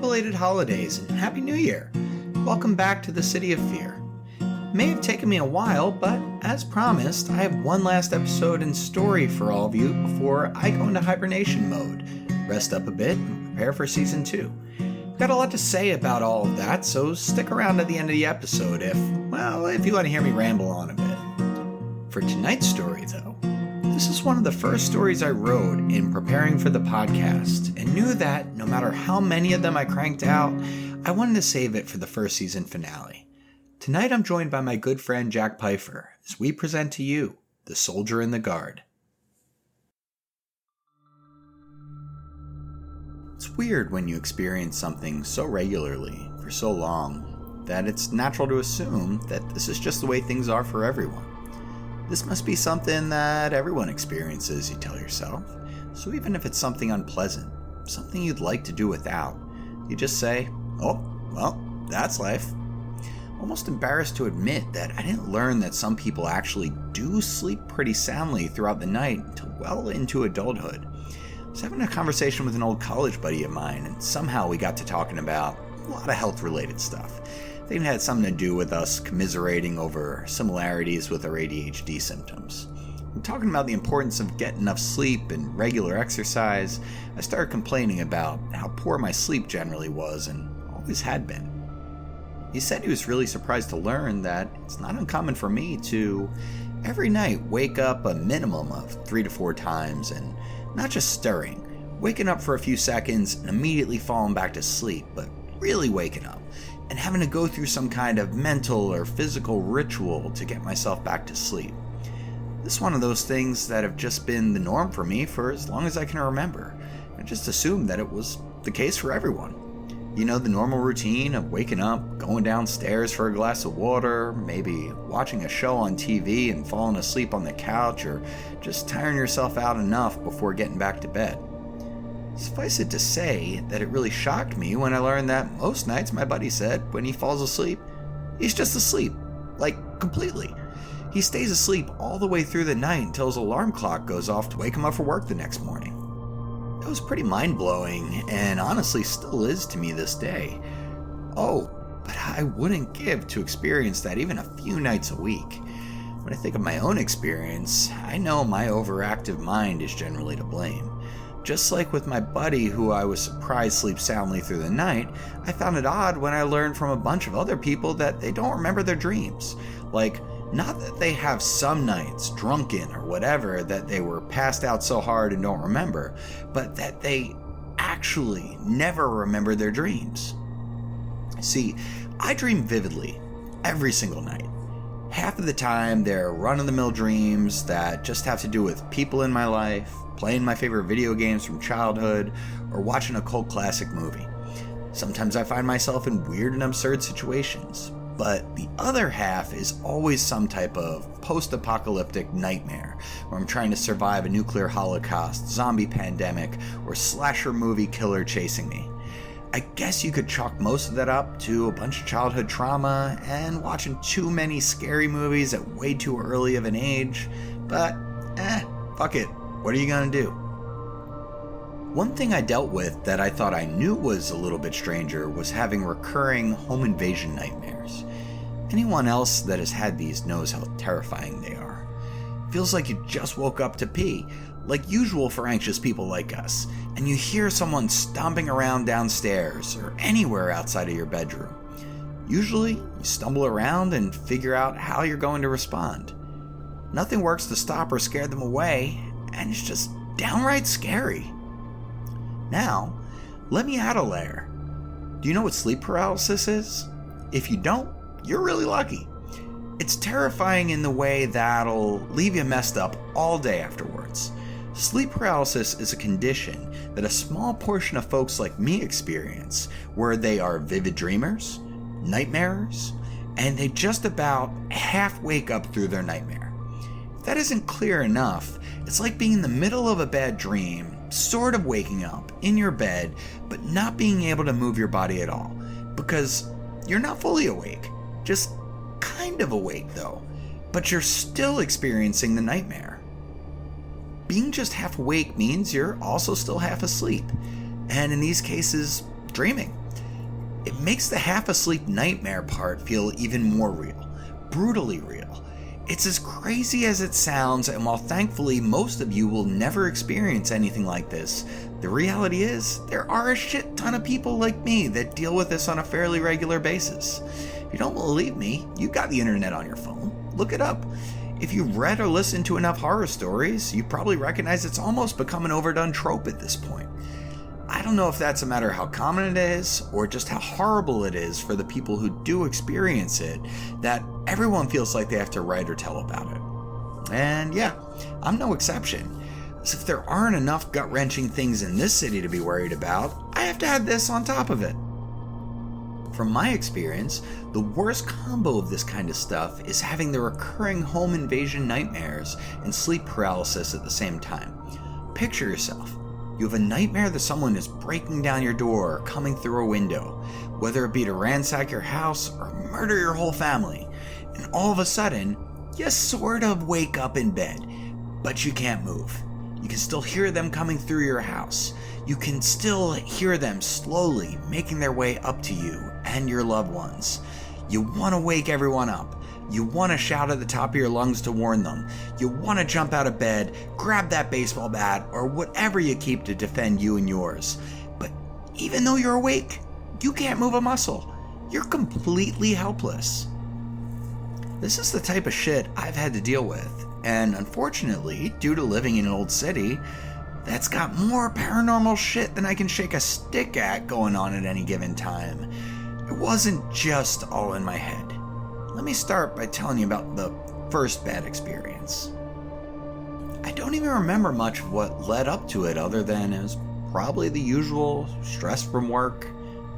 belated holidays and Happy New Year! Welcome back to the City of Phear. It may have taken me a while, but as promised, I have one last episode and story for all of you before I go into hibernation mode, rest up a bit, and prepare for Season 2. Got a lot to say about all of that, so stick around to the end of the episode if you want to hear me ramble on a bit. For tonight's story, though, this is one of the first stories I wrote in preparing for the podcast, and knew that no matter how many of them I cranked out, I wanted to save it for the first season finale. Tonight I'm joined by my good friend Jack Pfeifer as we present to you The Soldier in the Guard. It's weird when you experience something so regularly for so long that it's natural to assume that this is just the way things are for everyone. This must be something that everyone experiences, you tell yourself. So even if it's something unpleasant, something you'd like to do without, you just say, oh, well, that's life. Almost embarrassed to admit that I didn't learn that some people actually do sleep pretty soundly throughout the night until well into adulthood. I was having a conversation with an old college buddy of mine, and somehow we got to talking about a lot of health-related stuff. I think it had something to do with us commiserating over similarities with our ADHD symptoms. I'm talking about the importance of getting enough sleep and regular exercise. I started complaining about how poor my sleep generally was and always had been. He said he was really surprised to learn that it's not uncommon for me to, every night, wake up a minimum of 3 to 4 times and not just stirring, waking up for a few seconds and immediately falling back to sleep, but really waking up and having to go through some kind of mental or physical ritual to get myself back to sleep. This is one of those things that have just been the norm for me for as long as I can remember. I just assumed that it was the case for everyone. You know, the normal routine of waking up, going downstairs for a glass of water, maybe watching a show on TV and falling asleep on the couch, or just tiring yourself out enough before getting back to bed. Suffice it to say that it really shocked me when I learned that most nights, my buddy said, when he falls asleep, he's just asleep. Like, completely. He stays asleep all the way through the night until his alarm clock goes off to wake him up for work the next morning. It was pretty mind-blowing, and honestly still is to me this day. Oh, but I wouldn't give to experience that even a few nights a week. When I think of my own experience, I know my overactive mind is generally to blame. Just like with my buddy who I was surprised sleeps soundly through the night, I found it odd when I learned from a bunch of other people that they don't remember their dreams. Like, not that they have some nights, drunken or whatever, that they were passed out so hard and don't remember, but that they actually never remember their dreams. See, I dream vividly every single night. Half of the time, they're run-of-the-mill dreams that just have to do with people in my life, playing my favorite video games from childhood, or watching a cult classic movie. Sometimes I find myself in weird and absurd situations, but the other half is always some type of post-apocalyptic nightmare, where I'm trying to survive a nuclear holocaust, zombie pandemic, or slasher movie killer chasing me. I guess you could chalk most of that up to a bunch of childhood trauma and watching too many scary movies at way too early of an age, but fuck it. What are you gonna do? One thing I dealt with that I thought I knew was a little bit stranger was having recurring home invasion nightmares. Anyone else that has had these knows how terrifying they are. Feels like you just woke up to pee, like usual for anxious people like us, and you hear someone stomping around downstairs or anywhere outside of your bedroom. Usually, you stumble around and figure out how you're going to respond. Nothing works to stop or scare them away, and it's just downright scary. Now, let me add a layer. Do you know what sleep paralysis is? If you don't, you're really lucky. It's terrifying in the way that'll leave you messed up all day afterwards. Sleep paralysis is a condition that a small portion of folks like me experience, where they are vivid dreamers, nightmarers, and they just about half wake up through their nightmare. If that isn't clear enough, it's like being in the middle of a bad dream, sort of waking up in your bed, but not being able to move your body at all, because you're not fully awake, just kind of awake though, but you're still experiencing the nightmare. Being just half awake means you're also still half asleep, and in these cases, dreaming. It makes the half-asleep nightmare part feel even more real, brutally real. It's as crazy as it sounds, and while thankfully most of you will never experience anything like this, the reality is there are a shit ton of people like me that deal with this on a fairly regular basis. If you don't believe me, you've got the internet on your phone. Look it up. If you've read or listened to enough horror stories, you probably recognize it's almost become an overdone trope at this point. I don't know if that's a matter of how common it is, or just how horrible it is for the people who do experience it, that everyone feels like they have to write or tell about it. And yeah, I'm no exception. As if there aren't enough gut-wrenching things in this city to be worried about, I have to add this on top of it. From my experience, the worst combo of this kind of stuff is having the recurring home invasion nightmares and sleep paralysis at the same time. Picture yourself. You have a nightmare that someone is breaking down your door or coming through a window, whether it be to ransack your house or murder your whole family. And all of a sudden, you sort of wake up in bed, but you can't move. You can still hear them coming through your house. You can still hear them slowly making their way up to you and your loved ones. You want to wake everyone up. You want to shout at the top of your lungs to warn them. You want to jump out of bed, grab that baseball bat, or whatever you keep to defend you and yours. But even though you're awake, you can't move a muscle. You're completely helpless. This is the type of shit I've had to deal with. And unfortunately, due to living in an old city, that's got more paranormal shit than I can shake a stick at going on at any given time. It wasn't just all in my head. Let me start by telling you about the first bad experience. I don't even remember much of what led up to it other than it was probably the usual stress from work,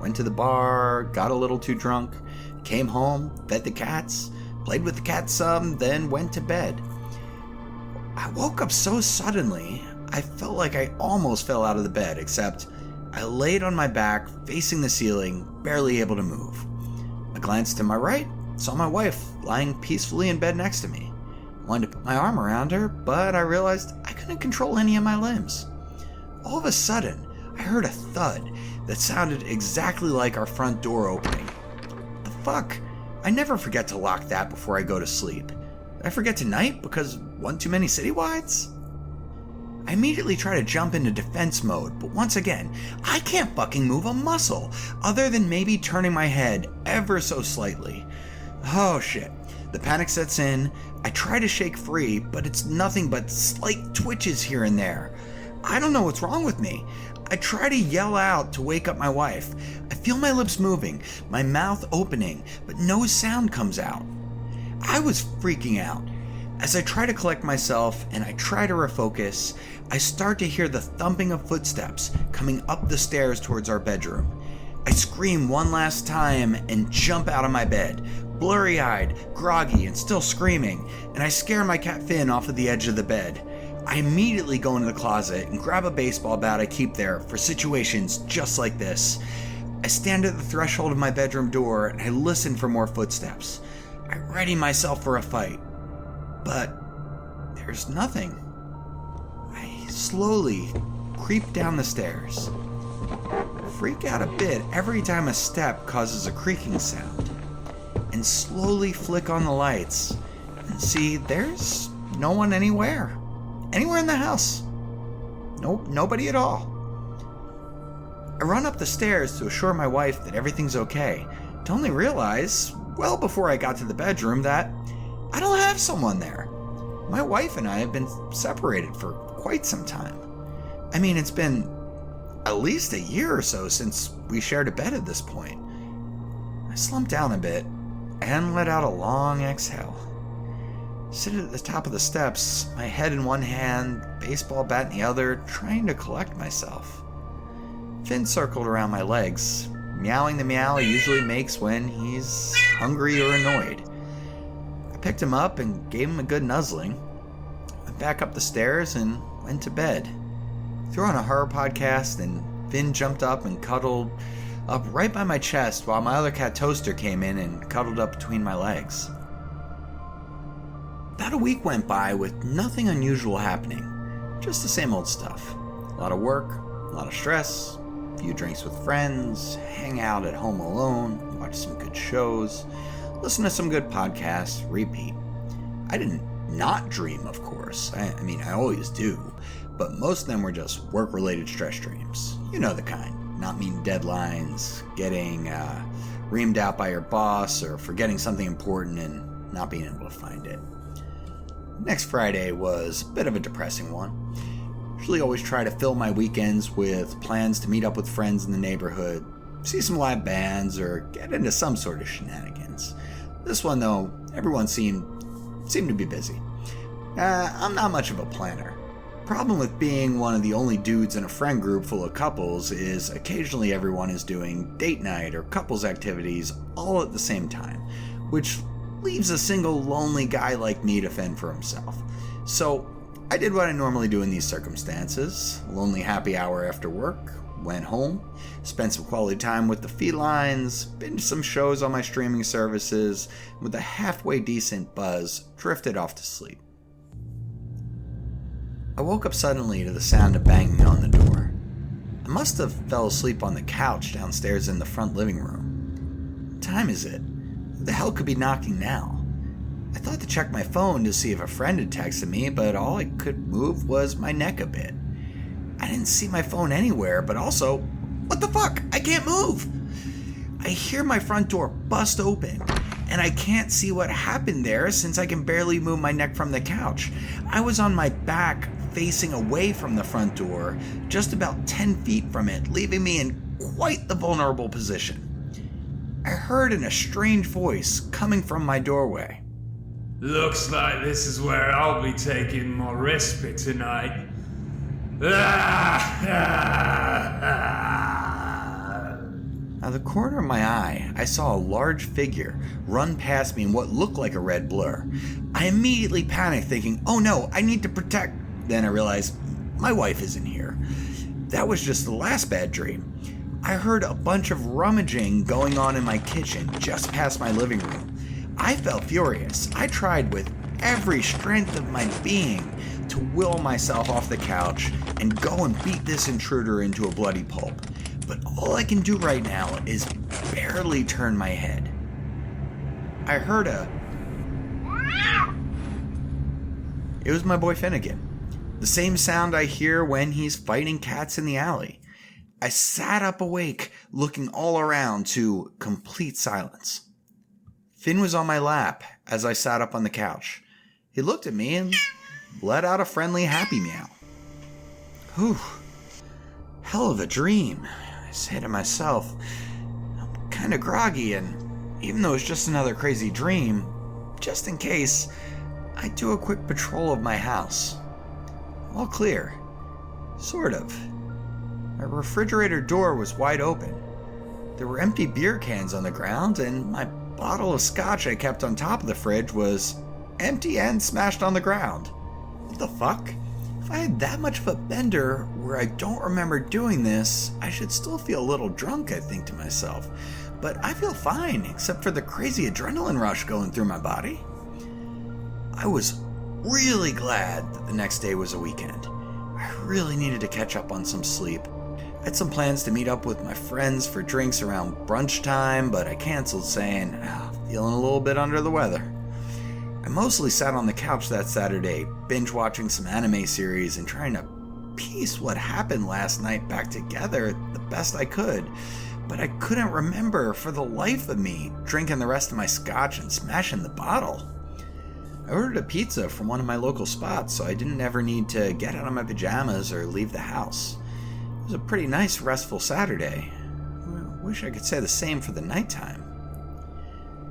went to the bar, got a little too drunk, came home, fed the cats, played with the cats some, then went to bed. I woke up so suddenly, I felt like I almost fell out of the bed, except I laid on my back, facing the ceiling, barely able to move. I glanced to my right, saw my wife lying peacefully in bed next to me. I wanted to put my arm around her, but I realized I couldn't control any of my limbs. All of a sudden, I heard a thud that sounded exactly like our front door opening. The fuck? I never forget to lock that before I go to sleep. Did I forget tonight because one too many citywides? I immediately try to jump into defense mode, but once again, I can't fucking move a muscle, other than maybe turning my head ever so slightly. Oh shit. The panic sets in. I try to shake free, but it's nothing but slight twitches here and there. I don't know what's wrong with me. I try to yell out to wake up my wife. I feel my lips moving, my mouth opening, but no sound comes out. I was freaking out. As I try to collect myself and I try to refocus, I start to hear the thumping of footsteps coming up the stairs towards our bedroom. I scream one last time and jump out of my bed, blurry-eyed, groggy, and still screaming, and I scare my cat Finn off of the edge of the bed. I immediately go into the closet and grab a baseball bat I keep there for situations just like this. I stand at the threshold of my bedroom door and I listen for more footsteps. I ready myself for a fight. But there's nothing. I slowly creep down the stairs. Freak out a bit every time a step causes a creaking sound, and slowly flick on the lights and see there's no one anywhere in the house. Nope, nobody at all. I run up the stairs to assure my wife that everything's okay, to only realize, well before I got to the bedroom, that I don't have someone there. My wife and I have been separated for quite some time. I mean, it's been at least a year or so since we shared a bed at this point. I slumped down a bit and let out a long exhale. Sitting at the top of the steps, my head in one hand, baseball bat in the other, trying to collect myself. Finn circled around my legs, meowing the meow he usually makes when he's hungry or annoyed. I picked him up and gave him a good nuzzling, went back up the stairs and went to bed. Threw on a horror podcast, and Finn jumped up and cuddled up right by my chest while my other cat Toaster came in and cuddled up between my legs. About a week went by with nothing unusual happening, just the same old stuff. A lot of work, a lot of stress, a few drinks with friends, hang out at home alone, watch some good shows, listen to some good podcasts, repeat. I didn't not dream, of course. I mean, I always do. But most of them were just work-related stress dreams. You know the kind. Not meeting deadlines, getting reamed out by your boss, or forgetting something important and not being able to find it. Next Friday was a bit of a depressing one. Usually always try to fill my weekends with plans to meet up with friends in the neighborhood, see some live bands, or get into some sort of shenanigans. This one, though, everyone seemed to be busy. I'm not much of a planner. Problem with being one of the only dudes in a friend group full of couples is occasionally everyone is doing date night or couples activities all at the same time, which leaves a single lonely guy like me to fend for himself. So I did what I normally do in these circumstances. Lonely happy hour after work, went home, spent some quality time with the felines, binged some shows on my streaming services, and with a halfway decent buzz, drifted off to sleep. I woke up suddenly to the sound of banging on the door. I must have fell asleep on the couch downstairs in the front living room. What time is it? Who the hell could be knocking now? I thought to check my phone to see if a friend had texted me, but all I could move was my neck a bit. I didn't see my phone anywhere, but also, what the fuck? I can't move! I hear my front door bust open, and I can't see what happened there since I can barely move my neck from the couch. I was on my back, facing away from the front door, just about 10 feet from it, leaving me in quite the vulnerable position. I heard in a strange voice coming from my doorway. Looks like this is where I'll be taking my respite tonight. Out of the corner of my eye, I saw a large figure run past me in what looked like a red blur. I immediately panicked, thinking, oh no, I need to protect. Then I realized my wife isn't here. That was just the last bad dream. I heard a bunch of rummaging going on in my kitchen just past my living room. I felt furious. I tried with every strength of my being to will myself off the couch and go and beat this intruder into a bloody pulp. But all I can do right now is barely turn my head. I heard It was my boy Finnegan. The same sound I hear when he's fighting cats in the alley. I sat up awake, looking all around to complete silence. Finn was on my lap as I sat up on the couch. He looked at me and let out a friendly happy meow. Whew. Hell of a dream, I say to myself. I'm kind of groggy, and even though it's just another crazy dream, just in case, I do a quick patrol of my house. All clear. Sort of. My refrigerator door was wide open. There were empty beer cans on the ground, and my bottle of scotch I kept on top of the fridge was empty and smashed on the ground. What the fuck? If I had that much of a bender where I don't remember doing this, I should still feel a little drunk, I think to myself. But I feel fine, except for the crazy adrenaline rush going through my body. I was really glad that the next day was a weekend. I really needed to catch up on some sleep. I had some plans to meet up with my friends for drinks around brunch time, but I canceled saying, feeling a little bit under the weather. I mostly sat on the couch that Saturday, binge watching some anime series and trying to piece what happened last night back together the best I could, but I couldn't remember for the life of me drinking the rest of my scotch and smashing the bottle. I ordered a pizza from one of my local spots so I didn't ever need to get out of my pajamas or leave the house. It was a pretty nice, restful Saturday. I wish I could say the same for the nighttime.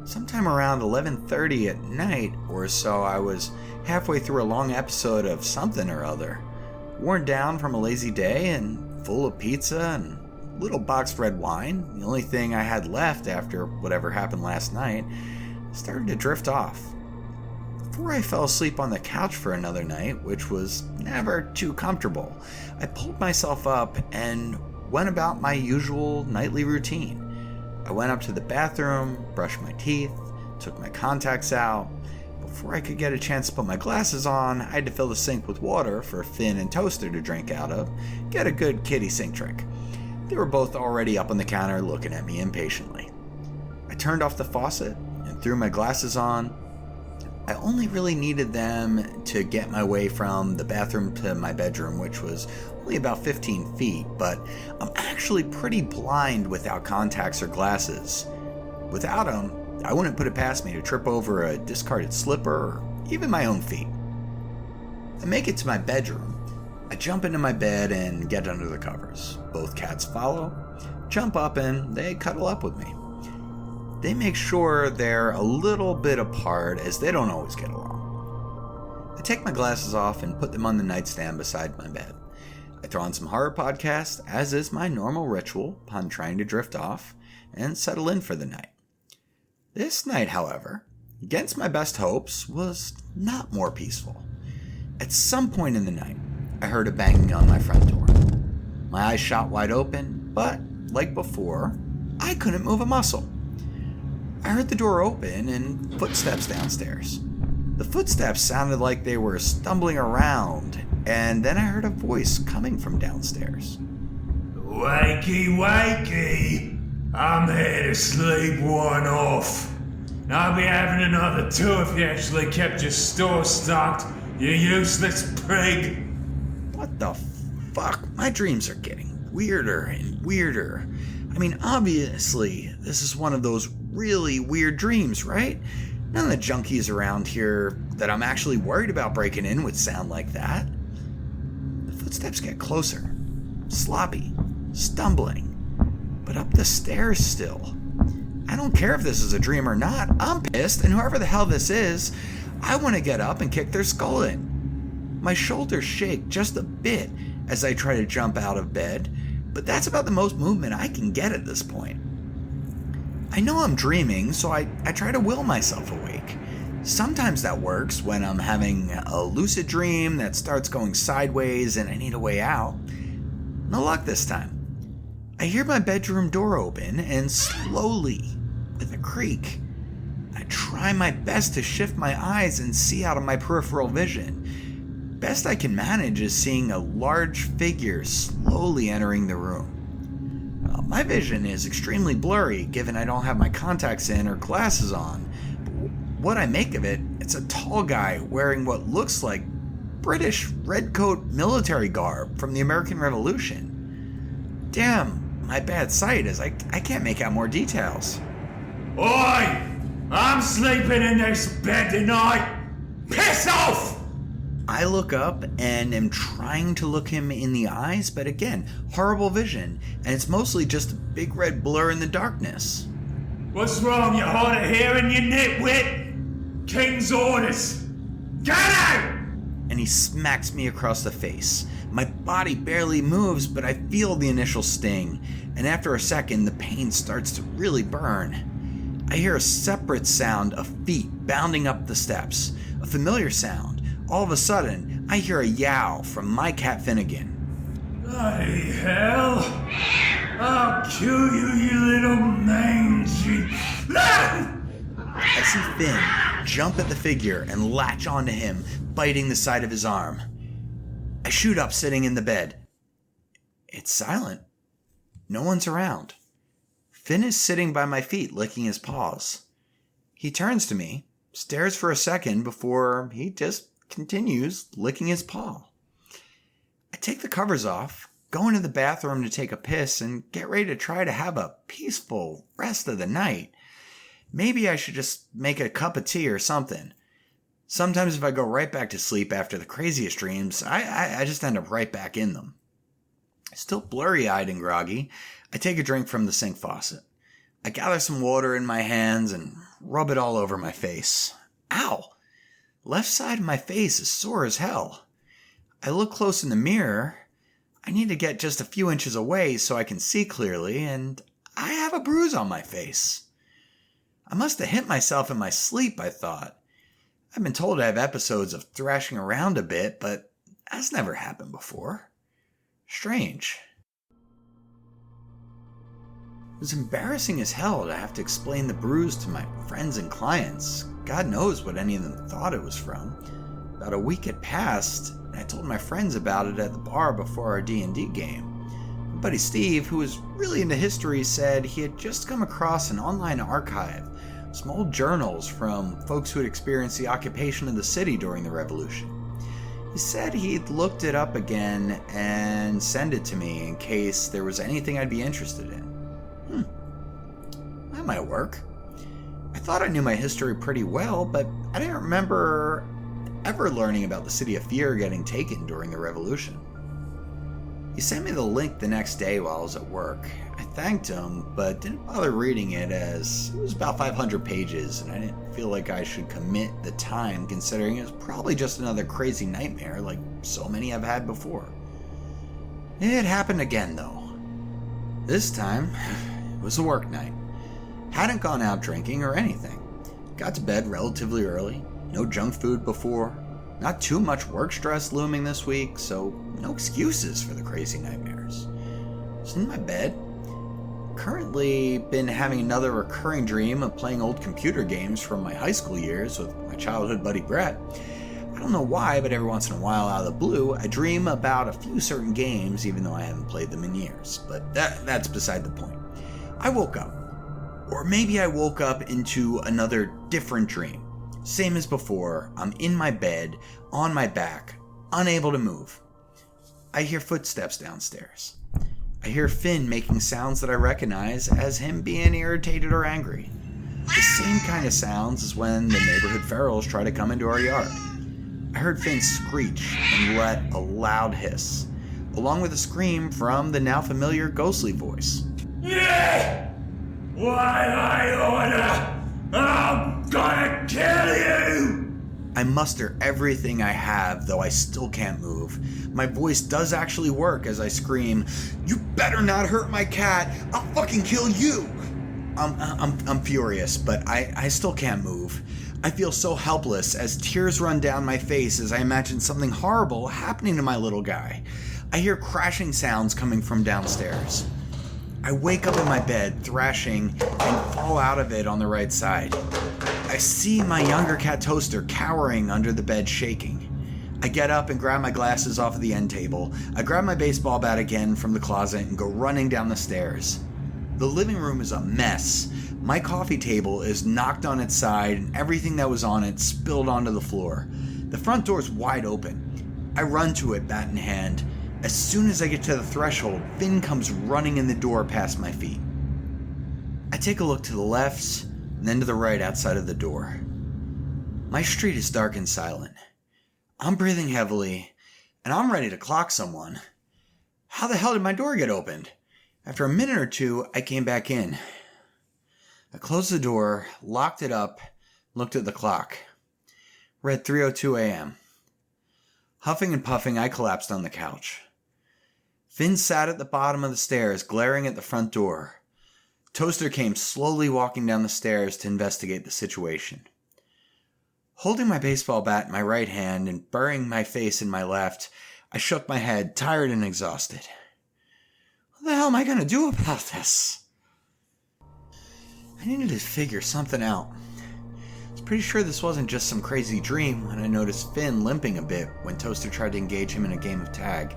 Sometime around 11:30 at night or so, I was halfway through a long episode of something or other, worn down from a lazy day and full of pizza and a little boxed red wine, the only thing I had left after whatever happened last night. Started to drift off. Before I fell asleep on the couch for another night, which was never too comfortable, I pulled myself up and went about my usual nightly routine. I went up to the bathroom, brushed my teeth, took my contacts out. Before I could get a chance to put my glasses on, I had to fill the sink with water for Finn and Toaster to drink out of. Get a good kitty sink trick. They were both already up on the counter looking at me impatiently. I turned off the faucet and threw my glasses on. I only really needed them to get my way from the bathroom to my bedroom, which was only about 15 feet, but I'm actually pretty blind without contacts or glasses. Without them, I wouldn't put it past me to trip over a discarded slipper or even my own feet. I make it to my bedroom. I jump into my bed and get under the covers. Both cats follow, jump up, and they cuddle up with me. They make sure they're a little bit apart as they don't always get along. I take my glasses off and put them on the nightstand beside my bed. I throw on some horror podcasts, as is my normal ritual upon trying to drift off and settle in for the night. This night, however, against my best hopes, was not more peaceful. At some point in the night, I heard a banging on my front door. My eyes shot wide open, but, like before, I couldn't move a muscle. I heard the door open and footsteps downstairs. The footsteps sounded like they were stumbling around, and then I heard a voice coming from downstairs. Wakey, wakey! I'm here to sleep one off. I'll be having another two if you actually kept your store stocked, you useless prig. What the fuck? My dreams are getting weirder and weirder. I mean, obviously, this is one of those really weird dreams, right? None of the junkies around here that I'm actually worried about breaking in would sound like that. The footsteps get closer, sloppy, stumbling, but up the stairs still. I don't care if this is a dream or not. I'm pissed, and whoever the hell this is, I want to get up and kick their skull in. My shoulders shake just a bit as I try to jump out of bed, but that's about the most movement I can get at this point. I know I'm dreaming, so I try to will myself awake. Sometimes that works when I'm having a lucid dream that starts going sideways and I need a way out. No luck this time. I hear my bedroom door open and slowly, with a creak, I try my best to shift my eyes and see out of my peripheral vision. Best I can manage is seeing a large figure slowly entering the room. My vision is extremely blurry given I don't have my contacts in or glasses on. But what I make of it, it's a tall guy wearing what looks like British redcoat military garb from the American Revolution. Damn, my bad sight as I can't make out more details. Oi! I'm sleeping in this bed tonight! Piss off! I look up and am trying to look him in the eyes, but again, horrible vision, and it's mostly just a big red blur in the darkness. What's wrong, you hard of hearing, you nitwit? King's orders! Get out! And he smacks me across the face. My body barely moves, but I feel the initial sting, and after a second, the pain starts to really burn. I hear a separate sound of feet bounding up the steps, a familiar sound. All of a sudden, I hear a yowl from my cat Finnegan. Bloody hell! I'll kill you, you little mangy... I see Finn jump at the figure and latch onto him, biting the side of his arm. I shoot up sitting in the bed. It's silent. No one's around. Finn is sitting by my feet, licking his paws. He turns to me, stares for a second before he just continues licking his paw. I take the covers off, go into the bathroom to take a piss, and get ready to try to have a peaceful rest of the night. Maybe I should just make a cup of tea or something. Sometimes if I go right back to sleep after the craziest dreams, I just end up right back in them. Still blurry-eyed and groggy, I take a drink from the sink faucet. I gather some water in my hands and rub it all over my face. Ow! Left side of my face is sore as hell. I look close in the mirror. I need to get just a few inches away so I can see clearly, and I have a bruise on my face. I must have hit myself in my sleep, I thought. I've been told I have episodes of thrashing around a bit, but that's never happened before. Strange. It was embarrassing as hell to have to explain the bruise to my friends and clients. God knows what any of them thought it was from. About a week had passed, and I told my friends about it at the bar before our D&D game. buddy Steve, who was really into history, said he had just come across an online archive, some old journals from folks who had experienced the occupation of the city during the Revolution. He said he'd looked it up again and send it to me in case there was anything I'd be interested in. That might work. I thought I knew my history pretty well, but I didn't remember ever learning about the City of Phear getting taken during the Revolution. He sent me the link the next day while I was at work. I thanked him, but didn't bother reading it as it was about 500 pages, and I didn't feel like I should commit the time considering it was probably just another crazy nightmare like so many I've had before. It happened again, though. This time, it was a work night. Hadn't gone out drinking or anything. Got to bed relatively early. No junk food before. Not too much work stress looming this week, so no excuses for the crazy nightmares. Was in my bed. Currently been having another recurring dream of playing old computer games from my high school years with my childhood buddy Brett. I don't know why, but every once in a while out of the blue, I dream about a few certain games even though I haven't played them in years. But that's beside the point. I woke up. Or maybe I woke up into another different dream. Same as before, I'm in my bed, on my back, unable to move. I hear footsteps downstairs. I hear Finn making sounds that I recognize as him being irritated or angry. The same kind of sounds as when the neighborhood ferals try to come into our yard. I heard Finn screech and let a loud hiss, along with a scream from the now familiar ghostly voice. Yeah! Why I order? I'm gonna kill you! I muster everything I have, though I still can't move. My voice does actually work as I scream, "You better not hurt my cat! I'll fucking kill you!" I'm furious, but I still can't move. I feel so helpless as tears run down my face as I imagine something horrible happening to my little guy. I hear crashing sounds coming from downstairs. I wake up in my bed, thrashing, and fall out of it on the right side. I see my younger cat Toaster cowering under the bed, shaking. I get up and grab my glasses off of the end table. I grab my baseball bat again from the closet and go running down the stairs. The living room is a mess. My coffee table is knocked on its side and everything that was on it spilled onto the floor. The front door is wide open. I run to it, bat in hand. As soon as I get to the threshold, Finn comes running in the door past my feet. I take a look to the left, and then to the right outside of the door. My street is dark and silent. I'm breathing heavily, and I'm ready to clock someone. How the hell did my door get opened? After a minute or two, I came back in. I closed the door, locked it up, looked at the clock. Read 3:02 a.m. Huffing and puffing, I collapsed on the couch. Finn sat at the bottom of the stairs, glaring at the front door. Toaster came slowly walking down the stairs to investigate the situation. Holding my baseball bat in my right hand and burying my face in my left, I shook my head, tired and exhausted. What the hell am I going to do about this? I needed to figure something out. I was pretty sure this wasn't just some crazy dream when I noticed Finn limping a bit when Toaster tried to engage him in a game of tag.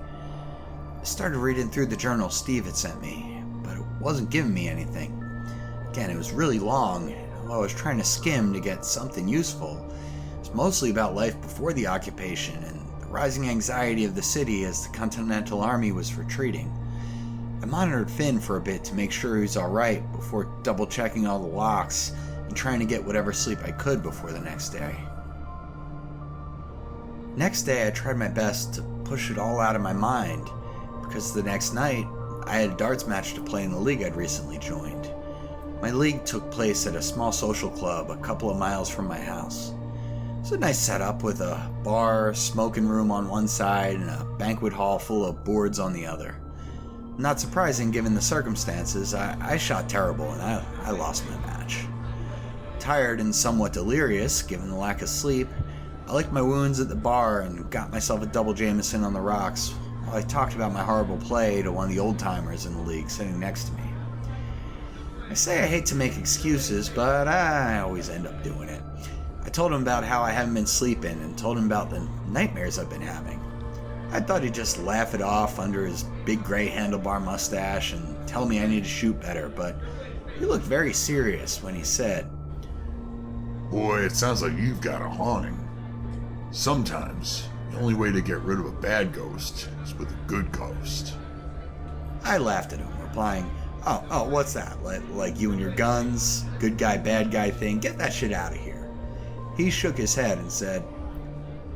I started reading through the journal Steve had sent me, but it wasn't giving me anything. Again, it was really long, and although I was trying to skim to get something useful, it's mostly about life before the occupation and the rising anxiety of the city as the Continental Army was retreating. I monitored Finn for a bit to make sure he was alright before double-checking all the locks and trying to get whatever sleep I could before the next day. Next day, I tried my best to push it all out of my mind, because the next night, I had a darts match to play in the league I'd recently joined. My league took place at a small social club a couple of miles from my house. It was a nice setup with a bar, smoking room on one side, and a banquet hall full of boards on the other. Not surprising given the circumstances, I shot terrible and I lost my match. Tired and somewhat delirious, given the lack of sleep, I licked my wounds at the bar and got myself a double Jameson on the rocks while I talked about my horrible play to one of the old-timers in the league sitting next to me. I say I hate to make excuses, but I always end up doing it. I told him about how I haven't been sleeping and told him about the nightmares I've been having. I thought he'd just laugh it off under his big gray handlebar mustache and tell me I need to shoot better, but he looked very serious when he said, "Boy, it sounds like you've got a haunting. Sometimes, the only way to get rid of a bad ghost is with a good ghost." I laughed at him, replying, Oh, what's that? Like you and your guns? Good guy, bad guy thing? Get that shit out of here." He shook his head and said,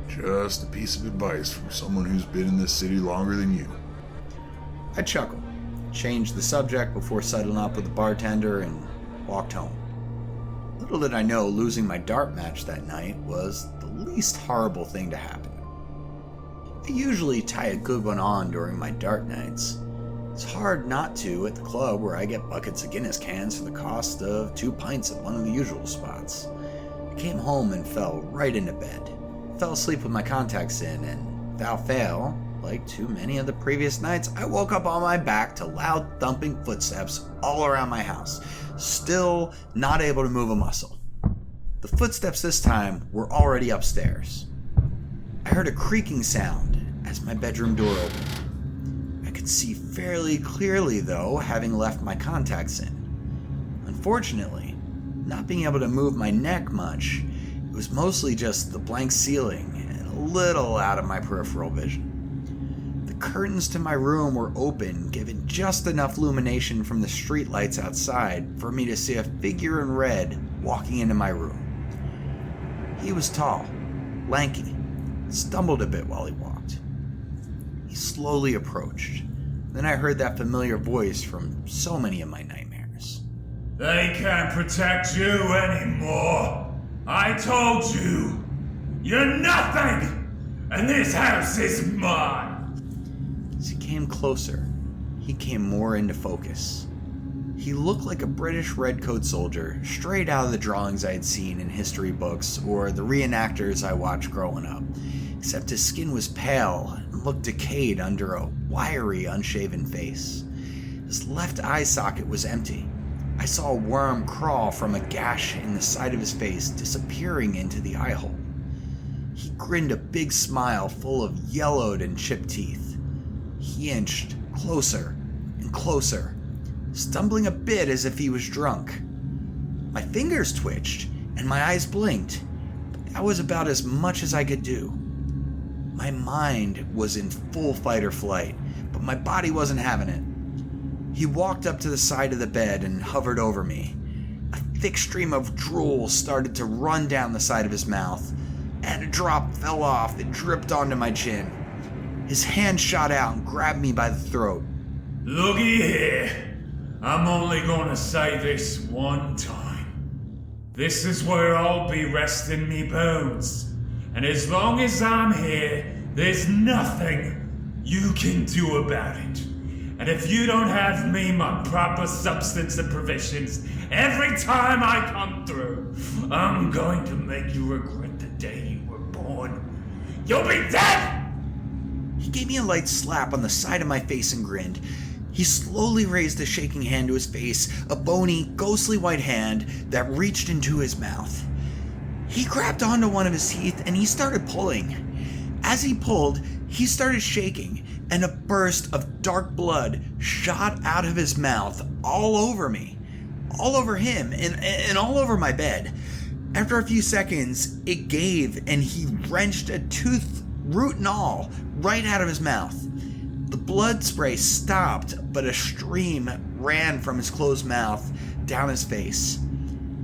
"Just a piece of advice from someone who's been in this city longer than you." I chuckled, changed the subject before settling up with the bartender, and walked home. Little did I know losing my dart match that night was the least horrible thing to happen. I usually tie a good one on during my dart nights. It's hard not to at the club where I get buckets of Guinness cans for the cost of 2 pints at one of the usual spots. I came home and fell right into bed. Fell asleep with my contacts in, and without fail, like too many of the previous nights, I woke up on my back to loud thumping footsteps all around my house, still not able to move a muscle. The footsteps this time were already upstairs. I heard a creaking sound as my bedroom door opened. I could see fairly clearly, though, having left my contacts in. Unfortunately, not being able to move my neck much, it was mostly just the blank ceiling and a little out of my peripheral vision. The curtains to my room were open, giving just enough illumination from the streetlights outside for me to see a figure in red walking into my room. He was tall, lanky, stumbled a bit while he walked. He slowly approached. Then I heard that familiar voice from so many of my nightmares. "They can't protect you anymore. I told you. You're nothing. And this house is mine." As he came closer, he came more into focus. He looked like a British redcoat soldier straight out of the drawings I had seen in history books or the reenactors I watched growing up, except his skin was pale and looked decayed under a wiry, unshaven face. His left eye socket was empty. I saw a worm crawl from a gash in the side of his face, disappearing into the eye hole. He grinned a big smile full of yellowed and chipped teeth. He inched closer and closer, stumbling a bit as if he was drunk. My fingers twitched and my eyes blinked, but that was about as much as I could do. My mind was in full fight or flight, but my body wasn't having it. He walked up to the side of the bed and hovered over me. A thick stream of drool started to run down the side of his mouth, and a drop fell off that dripped onto my chin. His hand shot out and grabbed me by the throat. "Looky here. I'm only gonna say this one time. This is where I'll be resting me bones. And as long as I'm here, there's nothing you can do about it. And if you don't have me my proper substance and provisions every time I come through, I'm going to make you regret the day you were born. You'll be dead!" He gave me a light slap on the side of my face and grinned. He slowly raised a shaking hand to his face, a bony, ghostly white hand that reached into his mouth. He grabbed onto one of his teeth and he started pulling. As he pulled, he started shaking, and a burst of dark blood shot out of his mouth all over me, all over him, and all over my bed. After a few seconds, it gave, and he wrenched a tooth, root and all, right out of his mouth. The blood spray stopped, but a stream ran from his closed mouth down his face.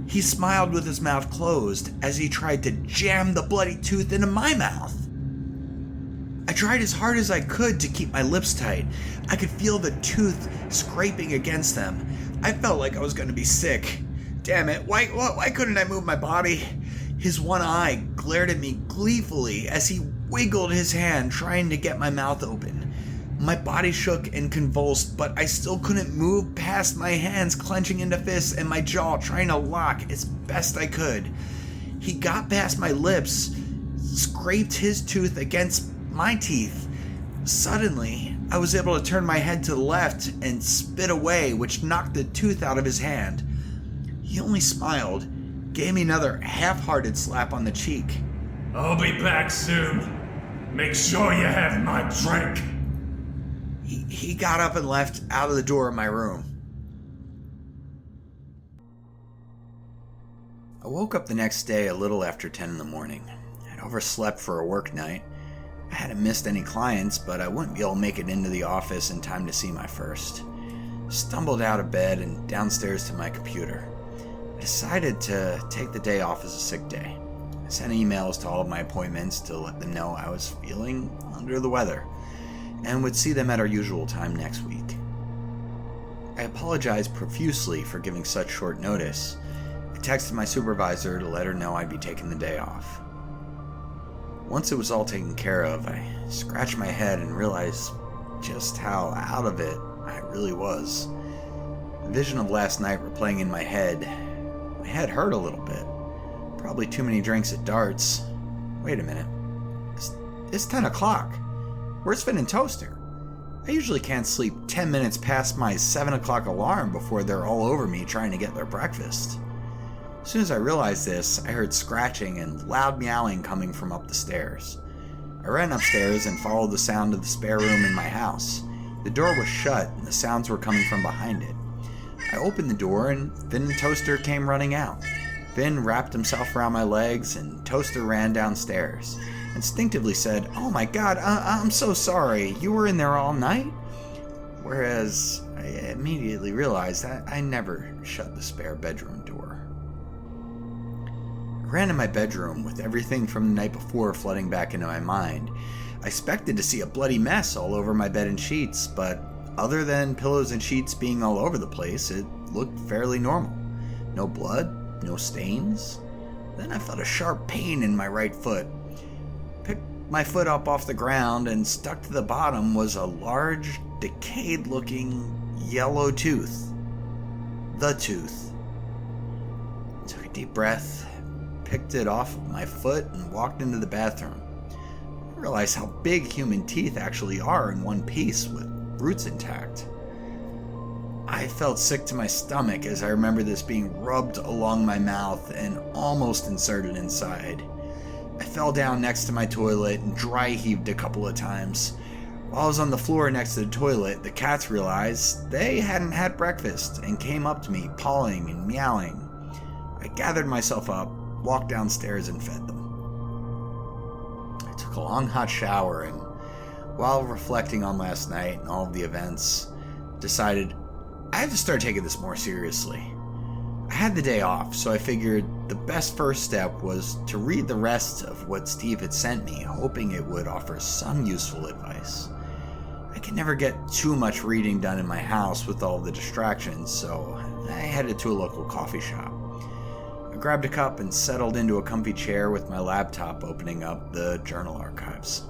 He smiled with his mouth closed as he tried to jam the bloody tooth into my mouth. I tried as hard as I could to keep my lips tight. I could feel the tooth scraping against them. I felt like I was going to be sick. Damn it, why couldn't I move my body? His one eye glared at me gleefully as he wiggled his hand trying to get my mouth open. My body shook and convulsed, but I still couldn't move past my hands clenching into fists and my jaw trying to lock as best I could. He got past my lips, scraped his tooth against my teeth. Suddenly, I was able to turn my head to the left and spit away, which knocked the tooth out of his hand. He only smiled, gave me another half-hearted slap on the cheek. "I'll be back soon. Make sure you have my drink. He got up and left out of the door of my room. I woke up the next day a little after 10 in the morning. I'd overslept for a work night. I hadn't missed any clients, but I wouldn't be able to make it into the office in time to see my first. Stumbled out of bed and downstairs to my computer. I decided to take the day off as a sick day. I sent emails to all of my appointments to let them know I was feeling under the weather and would see them at our usual time next week. I apologized profusely for giving such short notice. I texted my supervisor to let her know I'd be taking the day off. Once it was all taken care of, I scratched my head and realized just how out of it I really was. The vision of last night replaying in my head hurt a little bit. Probably too many drinks at darts. Wait a minute. It's 10 o'clock. Where's Finn and Toaster? I usually can't sleep 10 minutes past my 7 o'clock alarm before they're all over me trying to get their breakfast. As soon as I realized this, I heard scratching and loud meowing coming from up the stairs. I ran upstairs and followed the sound of the spare room in my house. The door was shut and the sounds were coming from behind it. I opened the door and Finn and Toaster came running out. Finn wrapped himself around my legs and Toaster ran downstairs. Instinctively said, "Oh my God, I'm so sorry. You were in there all night?" Whereas I immediately realized that I never shut the spare bedroom door. I ran to my bedroom with everything from the night before flooding back into my mind. I expected to see a bloody mess all over my bed and sheets, but other than pillows and sheets being all over the place, it looked fairly normal. No blood, no stains. Then I felt a sharp pain in my right foot. Picked my foot up off the ground and stuck to the bottom was a large, decayed-looking yellow tooth. The tooth. I took a deep breath, picked it off of my foot, and walked into the bathroom. I realized how big human teeth actually are in one piece with roots intact. I felt sick to my stomach as I remember this being rubbed along my mouth and almost inserted inside. I fell down next to my toilet and dry heaved a couple of times. While I was on the floor next to the toilet, the cats realized they hadn't had breakfast and came up to me, pawing and meowing. I gathered myself up, walked downstairs, and fed them. I took a long hot shower and, while reflecting on last night and all of the events, decided I have to start taking this more seriously. I had the day off, so I figured the best first step was to read the rest of what Steve had sent me, hoping it would offer some useful advice. I could never get too much reading done in my house with all the distractions, so I headed to a local coffee shop. I grabbed a cup and settled into a comfy chair with my laptop opening up the journal archives.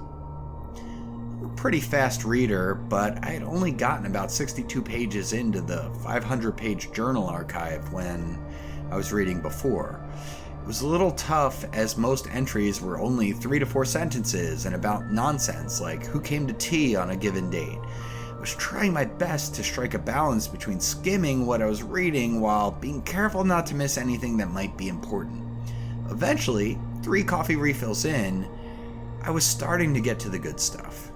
I'm a pretty fast reader, but I had only gotten about 62 pages into the 500-page journal archive when I was reading before. It was a little tough as most entries were only 3 to 4 sentences and about nonsense like who came to tea on a given date. I was trying my best to strike a balance between skimming what I was reading while being careful not to miss anything that might be important. Eventually, 3 coffee refills in, I was starting to get to the good stuff.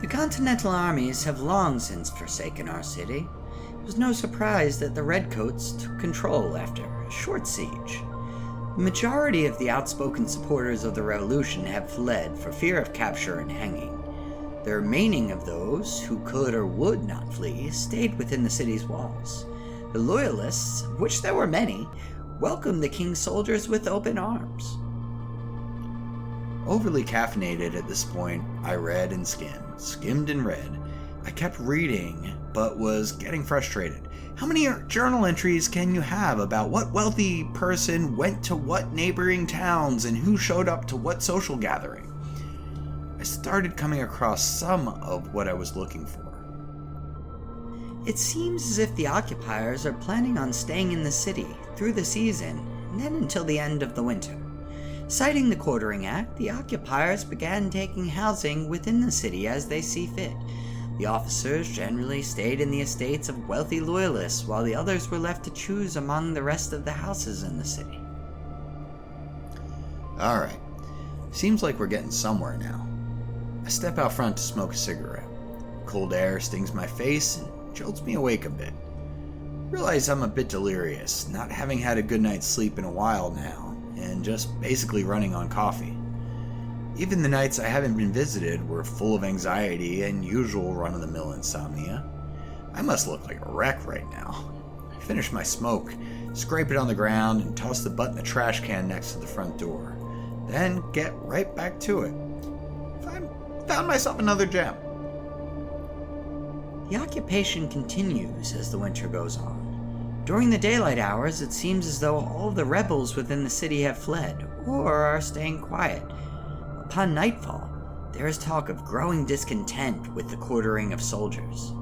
The Continental armies have long since forsaken our city. It was no surprise that the Redcoats took control after a short siege. The majority of the outspoken supporters of the revolution have fled for fear of capture and hanging. The remaining of those who could or would not flee stayed within the city's walls. The loyalists, of which there were many, welcomed the king's soldiers with open arms. Overly caffeinated at this point, I read and skimmed and read. I kept reading, but was getting frustrated. How many journal entries can you have about what wealthy person went to what neighboring towns and who showed up to what social gathering? I started coming across some of what I was looking for. It seems as if the occupiers are planning on staying in the city through the season and then until the end of the winter. Citing the Quartering Act, the occupiers began taking housing within the city as they see fit. The officers generally stayed in the estates of wealthy loyalists, while the others were left to choose among the rest of the houses in the city. Alright, Seems like we're getting somewhere now. I step out front to smoke a cigarette. Cold air stings my face and jolts me awake a bit. Realize I'm a bit delirious, not having had a good night's sleep in a while now, and just basically running on coffee. Even the nights I haven't been visited were full of anxiety and usual run-of-the-mill insomnia. I must look like a wreck right now. I finish my smoke, scrape it on the ground, and toss the butt in the trash can next to the front door. Then get right back to it. Found myself another gem. The occupation continues as the winter goes on. During the daylight hours, it seems as though all of the rebels within the city have fled, or are staying quiet. Upon nightfall, there is talk of growing discontent with the quartering of soldiers.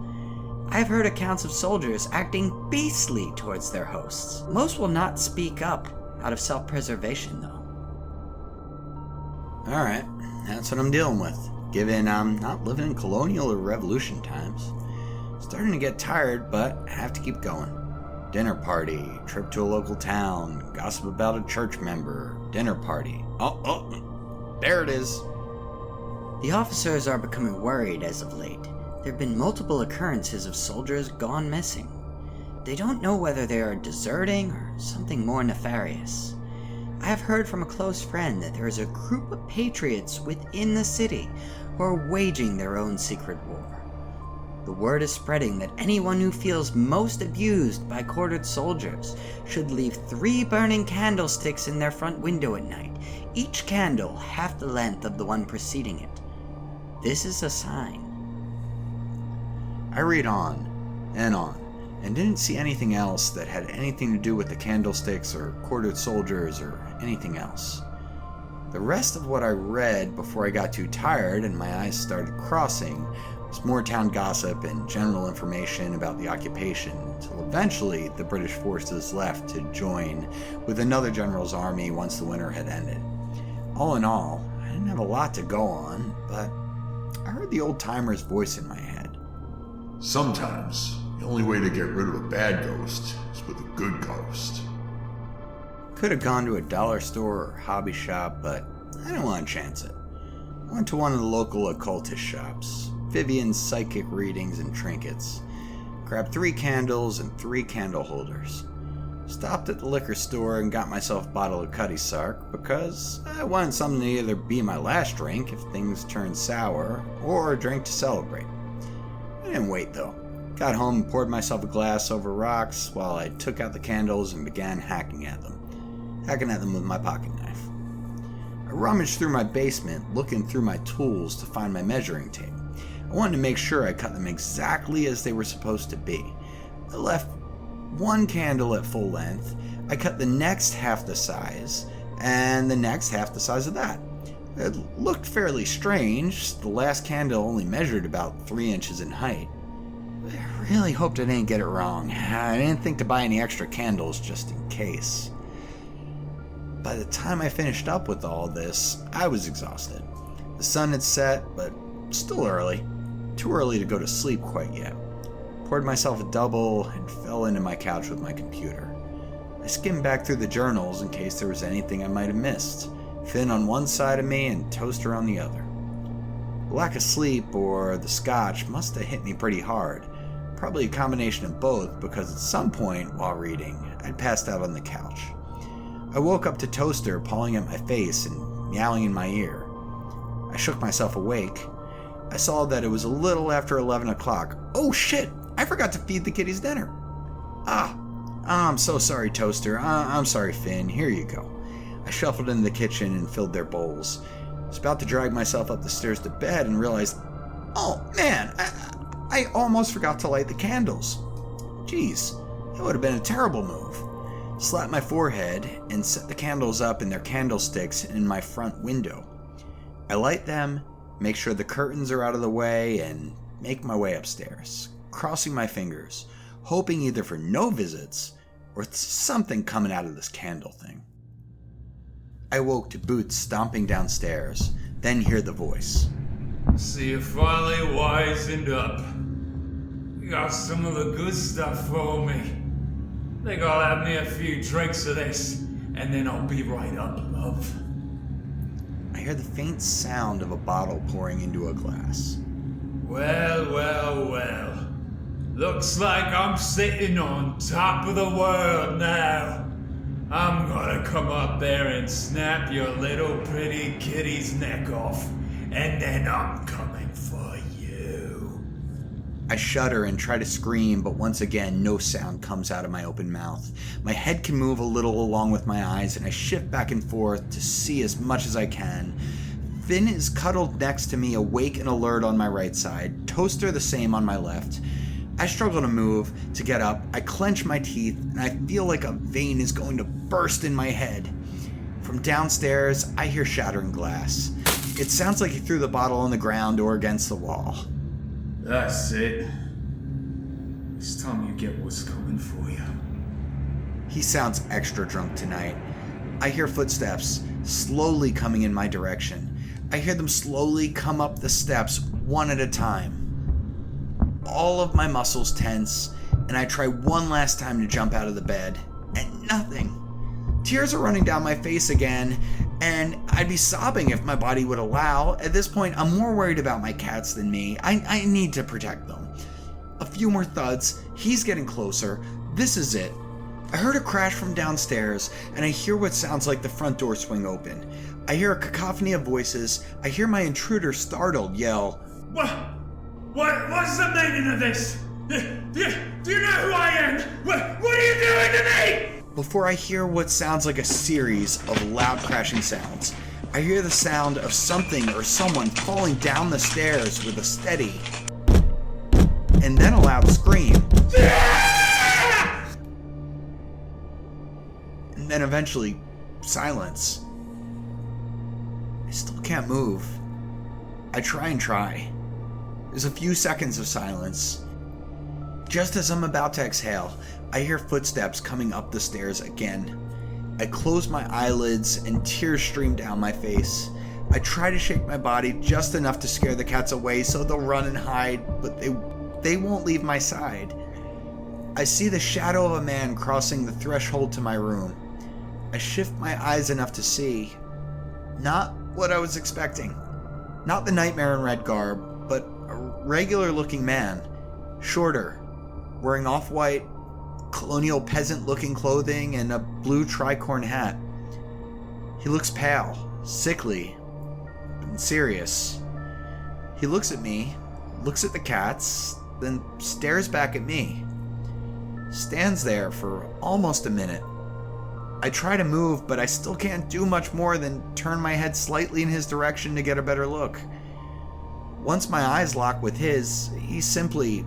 I have heard accounts of soldiers acting beastly towards their hosts. Most will not speak up out of self-preservation, though. Alright, that's what I'm dealing with, given I'm not living in colonial or revolution times. Starting to get tired, but I have to keep going. Dinner party, trip to a local town, gossip about a church member, dinner party. Oh, there it is. The officers are becoming worried as of late. There have been multiple occurrences of soldiers gone missing. They don't know whether they are deserting or something more nefarious. I have heard from a close friend that there is a group of patriots within the city who are waging their own secret war. The word is spreading that anyone who feels most abused by quartered soldiers should leave 3 burning candlesticks in their front window at night, each candle half the length of the one preceding it. This is a sign. I read on, and didn't see anything else that had anything to do with the candlesticks or quartered soldiers or anything else. The rest of what I read before I got too tired and my eyes started crossing was more town gossip and general information about the occupation, until eventually the British forces left to join with another general's army once the winter had ended. All in all, I didn't have a lot to go on, but I heard the old-timer's voice in my head. Sometimes, the only way to get rid of a bad ghost is with a good ghost. Could have gone to a dollar store or hobby shop, but I didn't want to chance it. I went to one of the local occultist shops, Vivian's Psychic Readings and Trinkets. Grabbed 3 candles and 3 candle holders. Stopped at the liquor store and got myself a bottle of Cutty Sark because I wanted something to either be my last drink if things turned sour, or a drink to celebrate. I didn't wait though. Got home and poured myself a glass over rocks while I took out the candles and began hacking at them with my pocket knife. I rummaged through my basement looking through my tools to find my measuring tape. I wanted to make sure I cut them exactly as they were supposed to be. I left 1 candle at full length, I cut the next half the size, and the next half the size of that. It looked fairly strange. The last candle only measured about 3 inches in height. I really hoped I didn't get it wrong. I didn't think to buy any extra candles just in case. By the time I finished up with all this, I was exhausted. The sun had set, but still early. Too early to go to sleep quite yet. Poured myself a double and fell into my couch with my computer. I skimmed back through the journals in case there was anything I might have missed. Finn on one side of me and Toaster on the other. The lack of sleep or the scotch must have hit me pretty hard. Probably a combination of both, because at some point while reading, I'd passed out on the couch. I woke up to Toaster pawing at my face and meowing in my ear. I shook myself awake. I saw that it was a little after 11 o'clock. Oh shit! I forgot to feed the kitties dinner. I'm so sorry, Toaster. I'm sorry, Finn. Here you go. I shuffled into the kitchen and filled their bowls. I was about to drag myself up the stairs to bed and realized, oh man, I almost forgot to light the candles. Jeez, that would have been a terrible move. Slapped my forehead and set the candles up in their candlesticks in my front window. I light them, make sure the curtains are out of the way, and make my way upstairs, crossing my fingers, hoping either for no visits or something coming out of this candle thing. I woke to boots stomping downstairs, then hear the voice. So you finally wisened up. You got some of the good stuff for me. Think I'll have me a few drinks of this, and then I'll be right up, love. I hear the faint sound of a bottle pouring into a glass. Well. Looks like I'm sitting on top of the world now. I'm gonna come up there and snap your little pretty kitty's neck off, and then I'm coming for you. I shudder and try to scream, but once again, no sound comes out of my open mouth. My head can move a little along with my eyes, and I shift back and forth to see as much as I can. Finn is cuddled next to me, awake and alert on my right side, Toaster the same on my left. I struggle to move, to get up. I clench my teeth, and I feel like a vein is going to burst in my head. From downstairs, I hear shattering glass. It sounds like he threw the bottle on the ground or against the wall. That's it. It's time you get what's coming for you. He sounds extra drunk tonight. I hear footsteps slowly coming in my direction. I hear them slowly come up the steps, one at a time. All of my muscles tense, and I try one last time to jump out of the bed, and nothing. Tears are running down my face again, and I'd be sobbing if my body would allow. At this point, I'm more worried about my cats than me. I need to protect them. A few more thuds. He's getting closer. This is it. I heard a crash from downstairs, and I hear what sounds like the front door swing open. I hear a cacophony of voices. I hear my intruder startled yell, What's the meaning of this? Do you know who I am? What are you doing to me? Before I hear what sounds like a series of loud crashing sounds. I hear the sound of something or someone falling down the stairs with a steady, and then a loud scream. And then eventually, silence. I still can't move. I try. There's a few seconds of silence. Just as I'm about to exhale, I hear footsteps coming up the stairs again. I close my eyelids and tears stream down my face. I try to shake my body just enough to scare the cats away so they'll run and hide, but they won't leave my side. I see the shadow of a man crossing the threshold to my room. I shift my eyes enough to see. Not what I was expecting. Not the nightmare in red garb, but a regular-looking man. Shorter, wearing off-white, colonial peasant-looking clothing and a blue tricorn hat. He looks pale, sickly, and serious. He looks at me, looks at the cats, then stares back at me. Stands there for almost a minute. I try to move, but I still can't do much more than turn my head slightly in his direction to get a better look. Once my eyes lock with his, he simply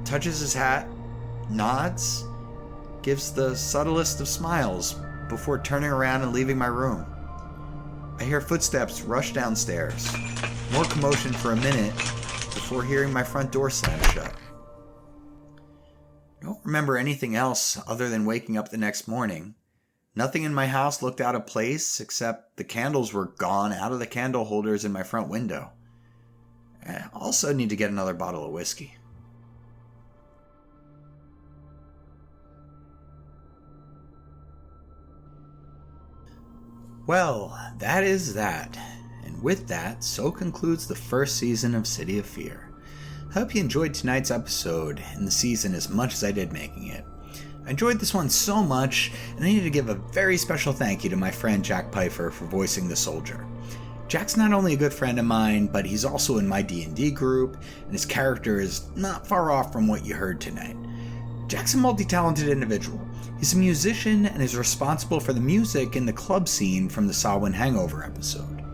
touches his hat, nods, gives the subtlest of smiles before turning around and leaving my room. I hear footsteps rush downstairs. More commotion for a minute before hearing my front door slam shut. I don't remember anything else other than waking up the next morning. Nothing in my house looked out of place except the candles were gone out of the candle holders in my front window. I also need to get another bottle of whiskey. Well, that is that. And with that, so concludes the first season of City of Fear. I hope you enjoyed tonight's episode and the season as much as I did making it. I enjoyed this one so much, and I need to give a very special thank you to my friend Jack Pfeifer for voicing the soldier. Jack's not only a good friend of mine, but he's also in my D&D group, and his character is not far off from what you heard tonight. Jack's a multi-talented individual. He's a musician and is responsible for the music in the club scene from the Samhain Hangover episode.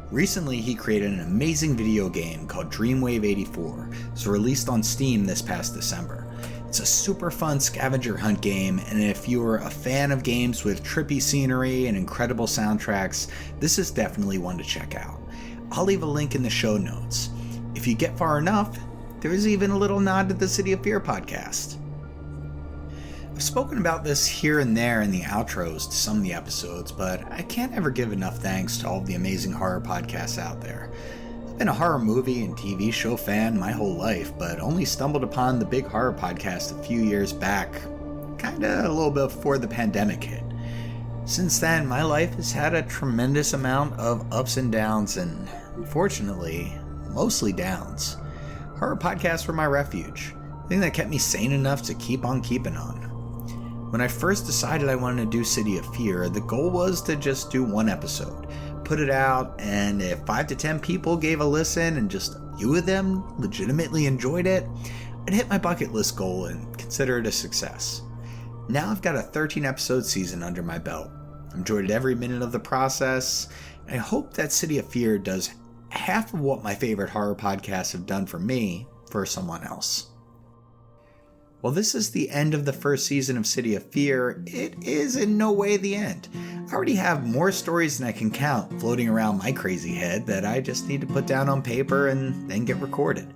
Recently, he created an amazing video game called Dreamwave 84. It was released on Steam this past December. It's a super fun scavenger hunt game, and if you're a fan of games with trippy scenery and incredible soundtracks, this is definitely one to check out. I'll leave a link in the show notes. If you get far enough, there is even a little nod to the City of Fear podcast. I've spoken about this here and there in the outros to some of the episodes, but I can't ever give enough thanks to all of the amazing horror podcasts out there. I've been a horror movie and TV show fan my whole life, but only stumbled upon the Big Horror Podcast a few years back, kinda a little bit before the pandemic hit. Since then, my life has had a tremendous amount of ups and downs, and unfortunately, mostly downs. Horror podcasts were my refuge, the thing that kept me sane enough to keep on keeping on. When I first decided I wanted to do City of Fear, the goal was to just do one episode, put it out, and if 5 to 10 people gave a listen and just a few of them legitimately enjoyed it, I'd hit my bucket list goal and consider it a success. Now I've got a 13 episode season under my belt. I've enjoyed every minute of the process, and I hope that City of Fear does half of what my favorite horror podcasts have done for me for someone else. While this is the end of the first season of City of Fear, it is in no way the end. I already have more stories than I can count floating around my crazy head that I just need to put down on paper and then get recorded.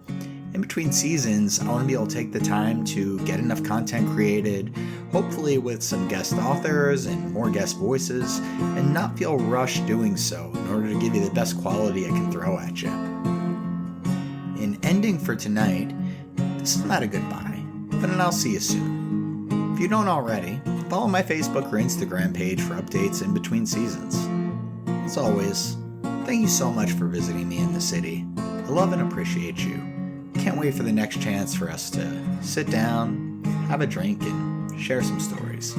In between seasons, I want to be able to take the time to get enough content created, hopefully with some guest authors and more guest voices, and not feel rushed doing so in order to give you the best quality I can throw at you. In ending for tonight, this is not a goodbye, but an I'll see you soon. If you don't already, follow my Facebook or Instagram page for updates in between seasons. As always, thank you so much for visiting me in the city. I love and appreciate you. Can't wait for the next chance for us to sit down, have a drink, and share some stories.